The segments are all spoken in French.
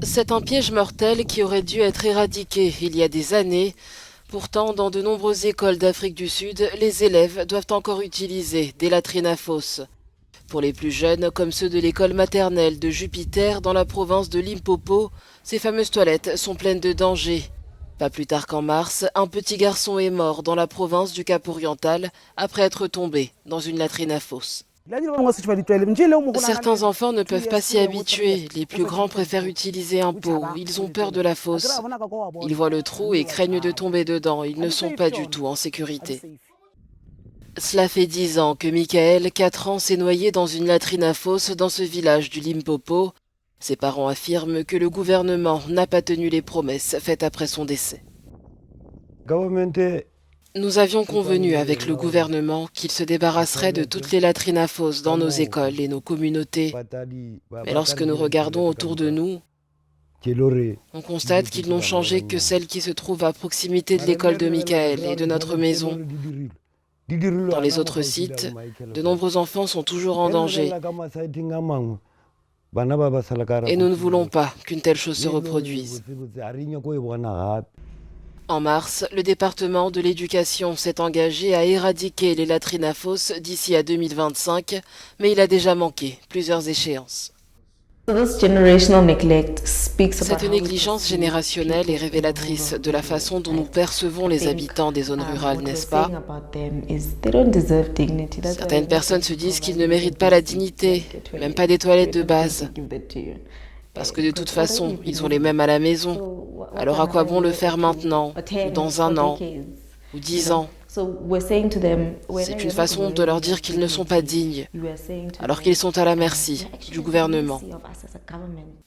C'est un piège mortel qui aurait dû être éradiqué il y a des années. Pourtant, dans de nombreuses écoles d'Afrique du Sud, les élèves doivent encore utiliser des latrines à fosse. Pour les plus jeunes, comme ceux de l'école maternelle de Jupiter dans la province de Limpopo, ces fameuses toilettes sont pleines de dangers. Pas plus tard qu'en mars, un petit garçon est mort dans la province du Cap-Oriental après être tombé dans une latrine à fosse. Certains enfants ne peuvent pas s'y habituer. Les plus grands préfèrent utiliser un pot. Ils ont peur de la fosse. Ils voient le trou et craignent de tomber dedans. Ils ne sont pas du tout en sécurité. Cela fait 10 ans que Michael, 4 ans, s'est noyé dans une latrine à fosse dans ce village du Limpopo. Ses parents affirment que le gouvernement n'a pas tenu les promesses faites après son décès. Nous avions convenu avec le gouvernement qu'il se débarrasserait de toutes les latrines à fosse dans nos écoles et nos communautés. Mais lorsque nous regardons autour de nous, on constate qu'ils n'ont changé que celle qui se trouve à proximité de l'école de Michael et de notre maison. Dans les autres sites, de nombreux enfants sont toujours en danger. Et nous ne voulons pas qu'une telle chose se reproduise. En mars, le département de l'éducation s'est engagé à éradiquer les latrines à fosse d'ici à 2025, mais il a déjà manqué plusieurs échéances. Cette négligence générationnelle est révélatrice de la façon dont nous percevons les habitants des zones rurales, n'est-ce pas? Certaines personnes se disent qu'ils ne méritent pas la dignité, même pas des toilettes de base. Parce que de toute façon, ils ont les mêmes à la maison. Alors à quoi bon le faire maintenant, ou dans un an, ou 10 ans? C'est une façon de leur dire qu'ils ne sont pas dignes, alors qu'ils sont à la merci du gouvernement.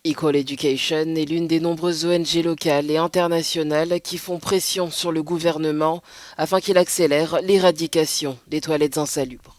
Equal Education est l'une des nombreuses ONG locales et internationales qui font pression sur le gouvernement afin qu'il accélère l'éradication des toilettes insalubres.